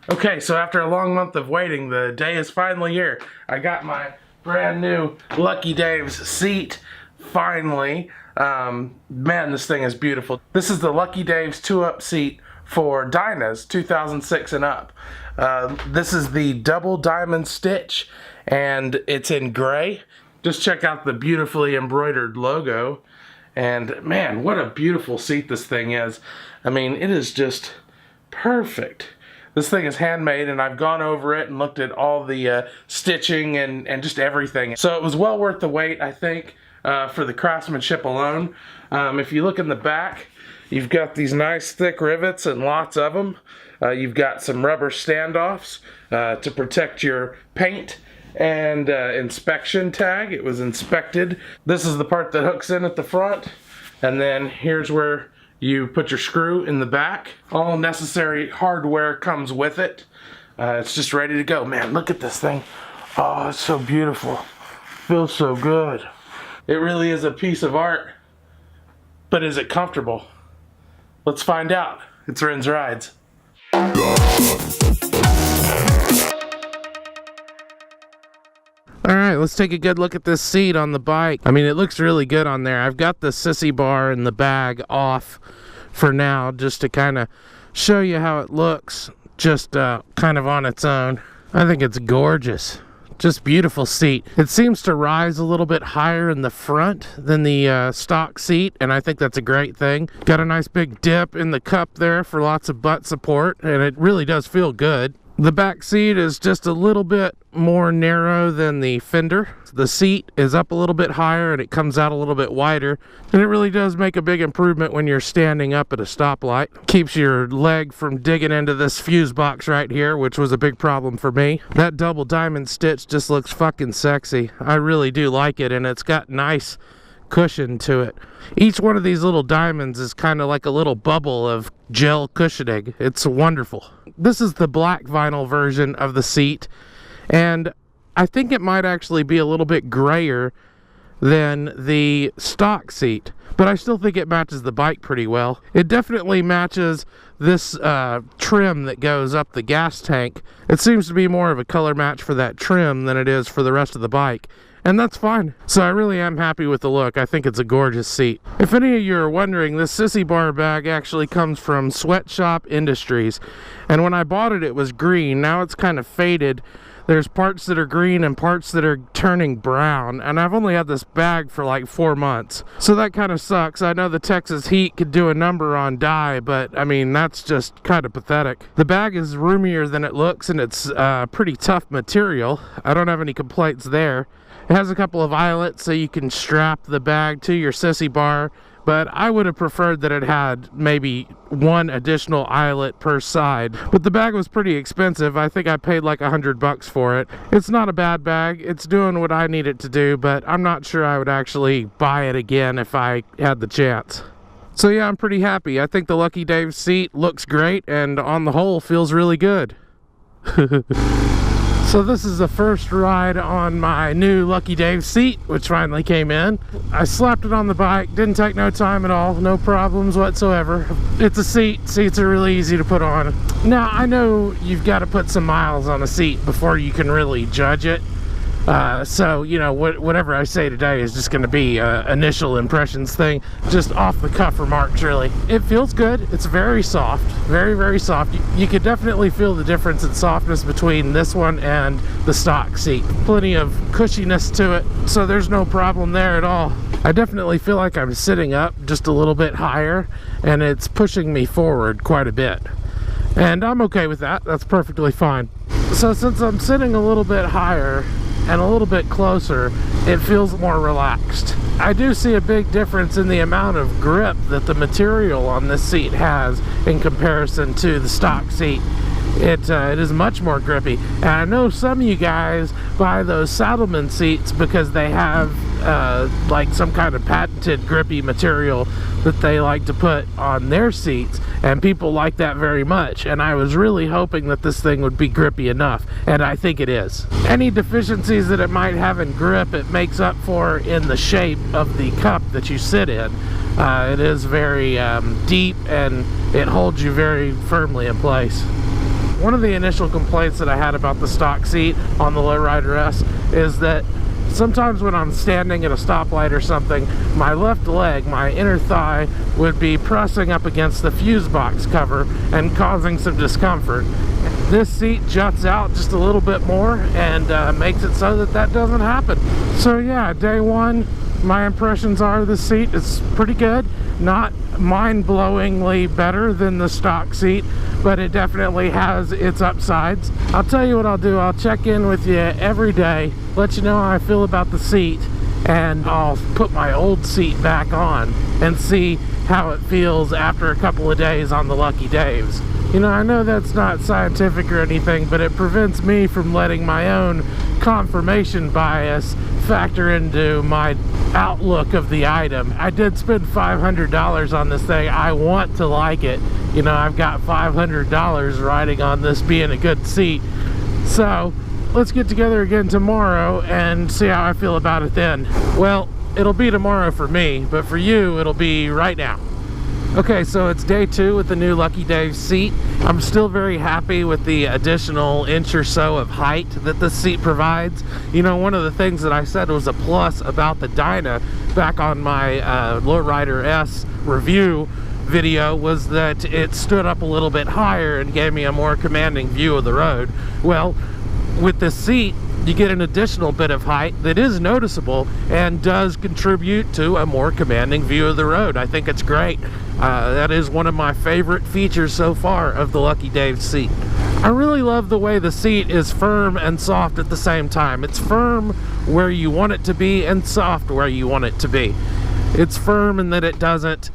Okay, so after a long month of waiting, the day is finally here. I got my brand new Lucky Dave's seat, finally. Man, this thing is beautiful. This is the Lucky Dave's 2-up seat for Dynas 2006 and up. This is the double diamond stitch, and it's in gray. Just check out the beautifully embroidered logo. And man, what a beautiful seat this thing is. I mean, it is just perfect. This thing is handmade, and I've gone over it and looked at all the stitching and just everything. So it was well worth the wait, I think, for the craftsmanship alone. If you look in the back, you've got these nice thick rivets and lots of them. You've got some rubber standoffs to protect your paint and inspection tag. It was inspected. This is the part that hooks in at the front, and then here's where you put your screw in the back. All necessary hardware comes with it. It's just ready to go. Man, look at this thing. Oh, it's so beautiful. Feels so good. It really is a piece of art. But is it comfortable? Let's find out. It's Ren's Rides. Alright, let's take a good look at this seat on the bike. I mean, it looks really good on there. I've got the sissy bar and the bag off for now, just to kind of show you how it looks, just kind of on its own. I think it's gorgeous. Just beautiful seat. It seems to rise a little bit higher in the front than the stock seat, and I think that's a great thing. Got a nice big dip in the cup there for lots of butt support, and it really does feel good. The back seat is just a little bit more narrow than the fender. The seat is up a little bit higher and it comes out a little bit wider. And it really does make a big improvement when you're standing up at a stoplight. Keeps your leg from digging into this fuse box right here, which was a big problem for me. That double diamond stitch just looks fucking sexy. I really do like it, and it's got nice cushion to it. Each one of these little diamonds is kind of like a little bubble of gel cushioning. It's wonderful. This is the black vinyl version of the seat, and I think it might actually be a little bit grayer than the stock seat, but I still think it matches the bike pretty well. It definitely matches this trim that goes up the gas tank. It seems to be more of a color match for that trim than it is for the rest of the bike. And that's fine. So I really am happy with the look. I think it's a gorgeous seat. If any of you are wondering, this sissy bar bag actually comes from Sweatshop Industries. And when I bought it, it was green. Now it's kind of faded. There's parts that are green and parts that are turning brown. And I've only had this bag for like 4 months. So that kind of sucks. I know the Texas heat could do a number on dye, but I mean, that's just kind of pathetic. The bag is roomier than it looks, and it's pretty tough material. I don't have any complaints there. It has a couple of eyelets so you can strap the bag to your sissy bar, but I would have preferred that it had maybe one additional eyelet per side. But the bag was pretty expensive. I think I paid like $100 for it. It's not a bad bag. It's doing what I need it to do, but I'm not sure I would actually buy it again if I had the chance. So yeah, I'm pretty happy. I think the Lucky Dave seat looks great, and on the whole feels really good. So this is the first ride on my new Lucky Dave seat, which finally came in. I slapped it on the bike, didn't take no time at all, no problems whatsoever. It's a seat, seats are really easy to put on. Now, I know you've got to put some miles on a seat before you can really judge it. So, you know, whatever I say today is just going to be initial impressions thing, just off the cuff remarks, really. It feels good. It's very soft, very, very soft. You could definitely feel the difference in softness between this one and the stock seat. Plenty of cushiness to it, so there's no problem there at all. I definitely feel like I'm sitting up just a little bit higher, and it's pushing me forward quite a bit. And I'm okay with that. That's perfectly fine. So since I'm sitting a little bit higher and a little bit closer, it feels more relaxed. I do see a big difference in the amount of grip that the material on this seat has in comparison to the stock seat. It is much more grippy. And I know some of you guys buy those Saddlemen seats because they have like some kind of patented grippy material that they like to put on their seats, and people like that very much. And I was really hoping that this thing would be grippy enough, and I think it is. Any deficiencies that it might have in grip, it makes up for in the shape of the cup that you sit in. It is very deep, and it holds you very firmly in place. One of the initial complaints that I had about the stock seat on the Lowrider S is that sometimes when I'm standing at a stoplight or something, my left leg, my inner thigh, would be pressing up against the fuse box cover and causing some discomfort. This seat juts out just a little bit more and makes it so that that doesn't happen. So yeah, day one, my impressions are the seat is pretty good. Not mind-blowingly better than the stock seat, but it definitely has its upsides. I'll tell you what I'll do. I'll check in with you every day, let you know how I feel about the seat, and I'll put my old seat back on and see how it feels after a couple of days on the Lucky Daves. You know, I know that's not scientific or anything, but it prevents me from letting my own confirmation bias factor into my outlook of the item. I did spend $500 on this thing. I want to like it. You know, I've got $500 riding on this being a good seat. So let's get together again tomorrow and see how I feel about it then. Well, it'll be tomorrow for me, but for you, it'll be right now. Okay, so it's day 2 with the new Lucky Dave seat. I'm still very happy with the additional inch or so of height that the seat provides. You know, one of the things that I said was a plus about the Dyna back on my Lowrider S review video was that it stood up a little bit higher and gave me a more commanding view of the road. Well, with this seat, you get an additional bit of height that is noticeable and does contribute to a more commanding view of the road. I think it's great. That is one of my favorite features so far of the Lucky Dave seat. I really love the way the seat is firm and soft at the same time. It's firm where you want it to be and soft where you want it to be. It's firm in that it doesn't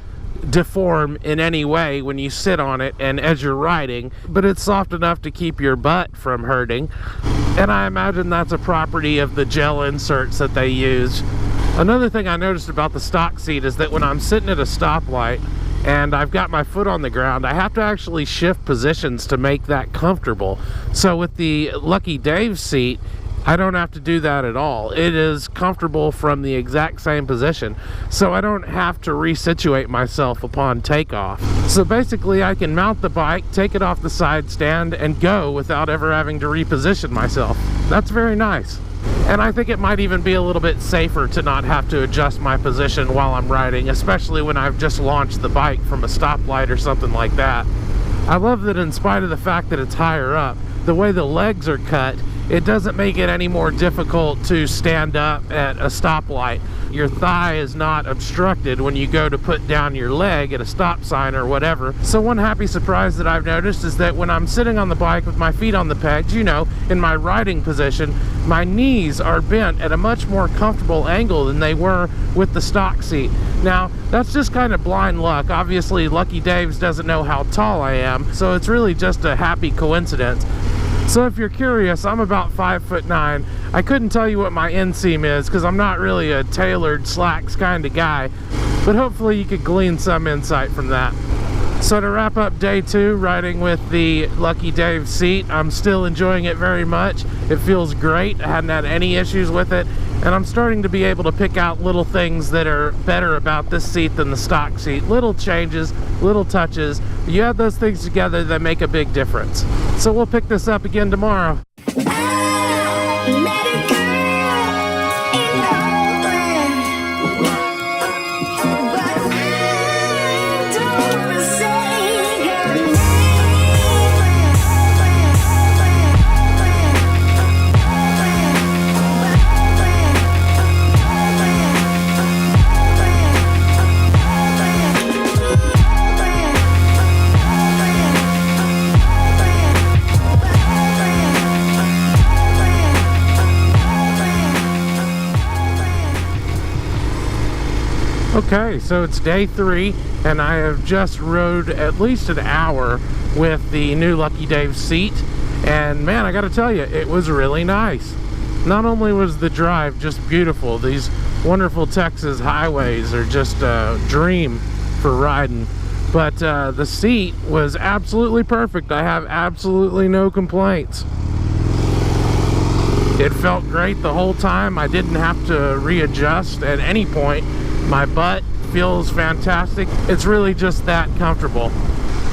deform in any way when you sit on it and as you're riding, but it's soft enough to keep your butt from hurting. And I imagine that's a property of the gel inserts that they use. Another thing I noticed about the stock seat is that when I'm sitting at a stoplight and I've got my foot on the ground, I have to actually shift positions to make that comfortable. So with the Lucky Dave seat, I don't have to do that at all. It is comfortable from the exact same position, so I don't have to resituate myself upon takeoff. So basically I can mount the bike, take it off the side stand, and go without ever having to reposition myself. That's very nice. And I think it might even be a little bit safer to not have to adjust my position while I'm riding, especially when I've just launched the bike from a stoplight or something like that. I love that in spite of the fact that it's higher up, the way the legs are cut, it doesn't make it any more difficult to stand up at a stoplight. Your thigh is not obstructed when you go to put down your leg at a stop sign or whatever. So one happy surprise that I've noticed is that when I'm sitting on the bike with my feet on the pegs, you know, in my riding position, my knees are bent at a much more comfortable angle than they were with the stock seat. Now, that's just kind of blind luck. Obviously, Lucky Dave's doesn't know how tall I am, so it's really just a happy coincidence. So if you're curious, I'm about 5'9". I couldn't tell you what my inseam is because I'm not really a tailored slacks kind of guy, but hopefully you could glean some insight from that. So to wrap up day 2 riding with the Lucky Dave seat, I'm still enjoying it very much. It feels great. I hadn't had any issues with it, and I'm starting to be able to pick out little things that are better about this seat than the stock seat. Little changes, little touches. You add those things together, they make a big difference. So we'll pick this up again tomorrow. Okay, so it's day 3 and I have just rode at least an hour with the new Lucky Dave seat, and man, I gotta tell you, it was really nice. Not only was the drive just beautiful, these wonderful Texas highways are just a dream for riding, but the seat was absolutely perfect. I have absolutely no complaints. It felt great the whole time. I didn't have to readjust at any point. My butt feels fantastic. It's really just that comfortable.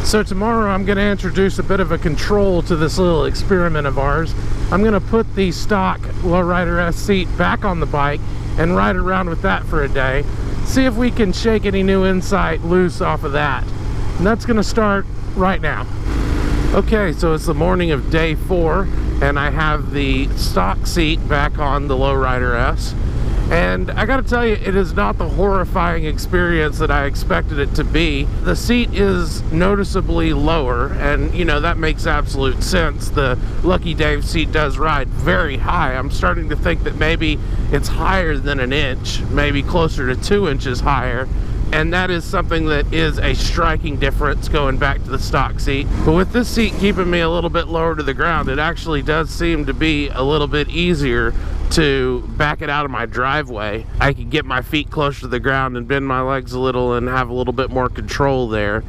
So tomorrow I'm going to introduce a bit of a control to this little experiment of ours. I'm going to put the stock Lowrider S seat back on the bike and ride around with that for a day. See if we can shake any new insight loose off of that. And that's going to start right now. Okay, so it's the morning of day 4 and I have the stock seat back on the Lowrider S. And I gotta tell you, it is not the horrifying experience that I expected it to be. The seat is noticeably lower, and you know, that makes absolute sense. The Lucky Dave seat does ride very high. I'm starting to think that maybe it's higher than an inch, maybe closer to 2 inches higher. And that is something that is a striking difference going back to the stock seat. But with this seat keeping me a little bit lower to the ground, it actually does seem to be a little bit easier to back it out of my driveway. I can get my feet closer to the ground and bend my legs a little and have a little bit more control there.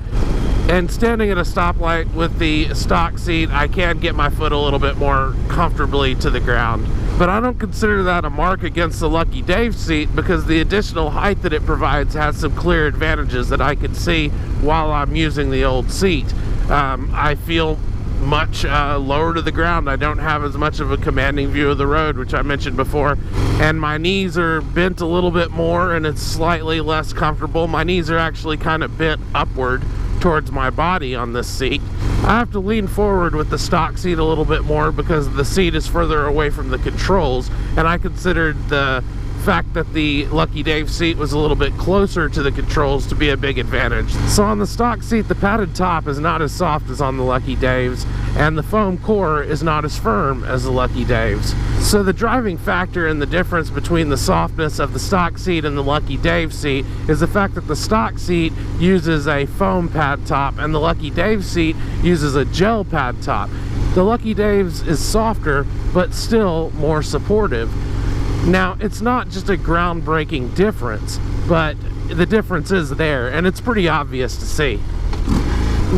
And standing at a stoplight with the stock seat, I can get my foot a little bit more comfortably to the ground. But I don't consider that a mark against the Lucky Dave seat, because the additional height that it provides has some clear advantages that I can see while I'm using the old seat. I feel much lower to the ground. I don't have as much of a commanding view of the road, which I mentioned before, and my knees are bent a little bit more and it's slightly less comfortable. My knees are actually kind of bent upward towards my body on this seat. I have to lean forward with the stock seat a little bit more because the seat is further away from the controls, and I considered the fact that the Lucky Dave seat was a little bit closer to the controls to be a big advantage. So on the stock seat, the padded top is not as soft as on the Lucky Dave's, and the foam core is not as firm as the Lucky Dave's. So the driving factor and the difference between the softness of the stock seat and the Lucky Dave seat is the fact that the stock seat uses a foam pad top and the Lucky Dave seat uses a gel pad top. The Lucky Dave's is softer but still more supportive. Now, it's not just a groundbreaking difference, but the difference is there, and it's pretty obvious to see.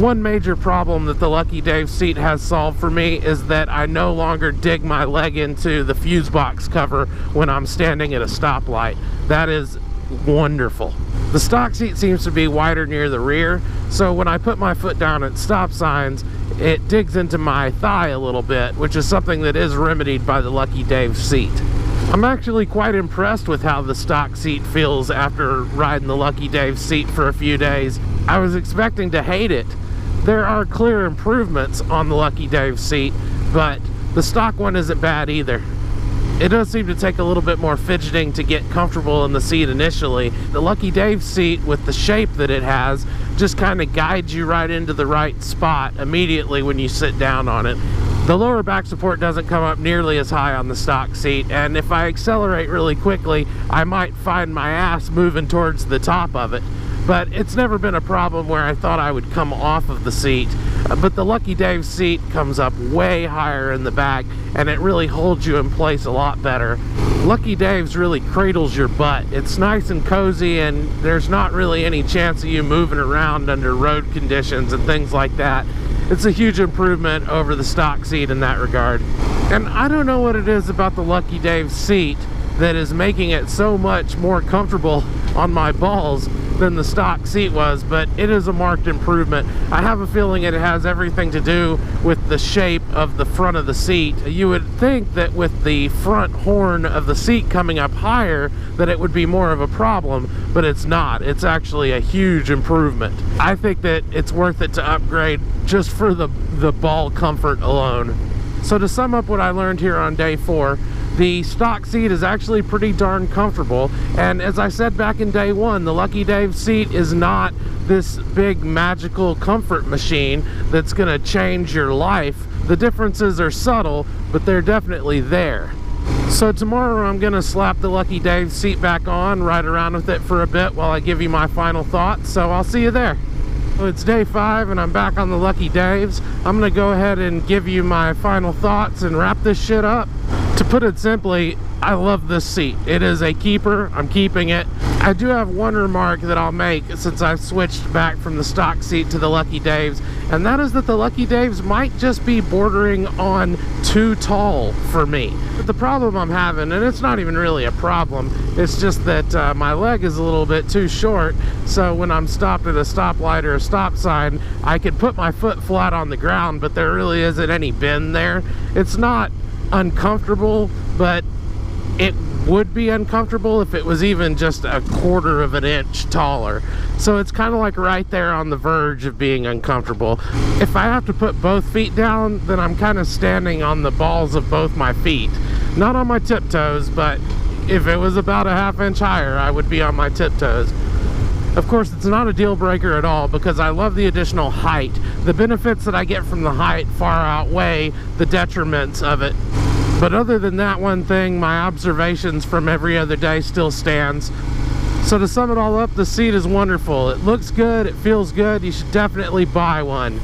One major problem that the Lucky Dave seat has solved for me is that I no longer dig my leg into the fuse box cover when I'm standing at a stoplight. That is wonderful. The stock seat seems to be wider near the rear, so when I put my foot down at stop signs, it digs into my thigh a little bit, which is something that is remedied by the Lucky Dave seat. I'm actually quite impressed with how the stock seat feels after riding the Lucky Dave seat for a few days. I was expecting to hate it. There are clear improvements on the Lucky Dave seat, but the stock one isn't bad either. It does seem to take a little bit more fidgeting to get comfortable in the seat initially. The Lucky Dave seat, with the shape that it has, just kind of guides you right into the right spot immediately when you sit down on it. The lower back support doesn't come up nearly as high on the stock seat, and if I accelerate really quickly, I might find my ass moving towards the top of it. But it's never been a problem where I thought I would come off of the seat. But the Lucky Dave seat comes up way higher in the back, and it really holds you in place a lot better. Lucky Dave's really cradles your butt. It's nice and cozy, and there's not really any chance of you moving around under road conditions and things like that. It's a huge improvement over the stock seat in that regard. And I don't know what it is about the Lucky Dave seat that is making it so much more comfortable on my balls than the stock seat was, but it is a marked improvement. I have a feeling it has everything to do with the shape of the front of the seat. You would think that with the front horn of the seat coming up higher that it would be more of a problem, but it's not. It's actually a huge improvement. I think that it's worth it to upgrade just for the ball comfort alone. So to sum up what I learned here on day 4, the stock seat is actually pretty darn comfortable, and as I said back in day 1, the Lucky Dave seat is not this big magical comfort machine that's gonna change your life. The differences are subtle, but they're definitely there. So tomorrow I'm gonna slap the Lucky Dave seat back on, ride around with it for a bit while I give you my final thoughts, so I'll see you there. So it's day 5 and I'm back on the Lucky Dave's. I'm gonna go ahead and give you my final thoughts and wrap this shit up. To put it simply, I love this seat. It is a keeper. I'm keeping it. I do have one remark that I'll make since I've switched back from the stock seat to the Lucky Dave's, and that is that the Lucky Dave's might just be bordering on too tall for me. But the problem I'm having, and it's not even really a problem, it's just that my leg is a little bit too short, so when I'm stopped at a stoplight or a stop sign, I can put my foot flat on the ground, but there really isn't any bend there. It's not uncomfortable, but it would be uncomfortable if it was even just a quarter of an inch taller. So it's kind of like right there on the verge of being uncomfortable. If I have to put both feet down, then I'm kind of standing on the balls of both my feet. Not on my tiptoes, but if it was about a half-inch higher, I would be on my tiptoes. Of course, it's not a deal breaker at all because I love the additional height. The benefits that I get from the height far outweigh the detriments of it. But other than that one thing, my observations from every other day still stands. So to sum it all up, the seat is wonderful. It looks good, it feels good. You should definitely buy one.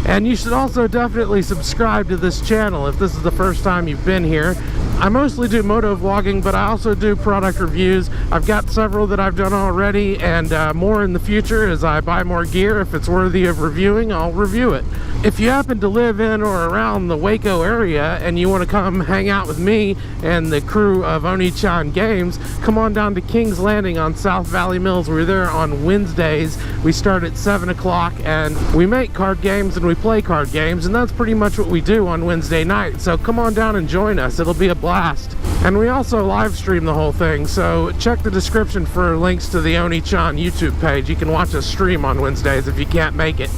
And you should also definitely subscribe to this channel if this is the first time you've been here. I mostly do moto vlogging, but I also do product reviews. I've got several that I've done already, and more in the future as I buy more gear. If it's worthy of reviewing, I'll review it. If you happen to live in or around the Waco area and you want to come hang out with me and the crew of Oni-chan Games, come on down to King's Landing on South Valley Mills. We're there on Wednesdays. We start at 7 o'clock and we make card games and we play card games, and that's pretty much what we do on Wednesday night. So come on down and join us. It'll be a blast. And we also live stream the whole thing, so check the description for links to the Oni-chan YouTube page. You can watch us stream on Wednesdays if you can't make it.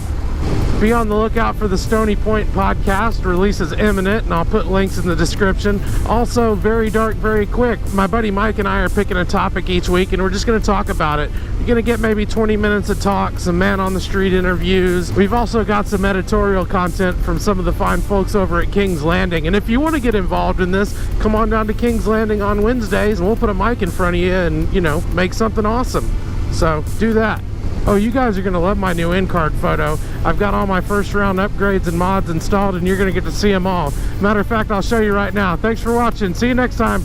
Be on the lookout for the Stony Point podcast. Release is imminent, and I'll put links in the description. Also, Very Dark, Very Quick. My buddy Mike and I are picking a topic each week, and we're just going to talk about it. You're going to get maybe 20 minutes of talk, some man-on-the-street interviews. We've also got some editorial content from some of the fine folks over at King's Landing. And if you want to get involved in this, come on down to King's Landing on Wednesdays, and we'll put a mic in front of you and, you know, make something awesome. So, do that. Oh, you guys are going to love my new in-card photo. I've got all my first round upgrades and mods installed, and you're going to get to see them all. Matter of fact, I'll show you right now. Thanks for watching. See you next time.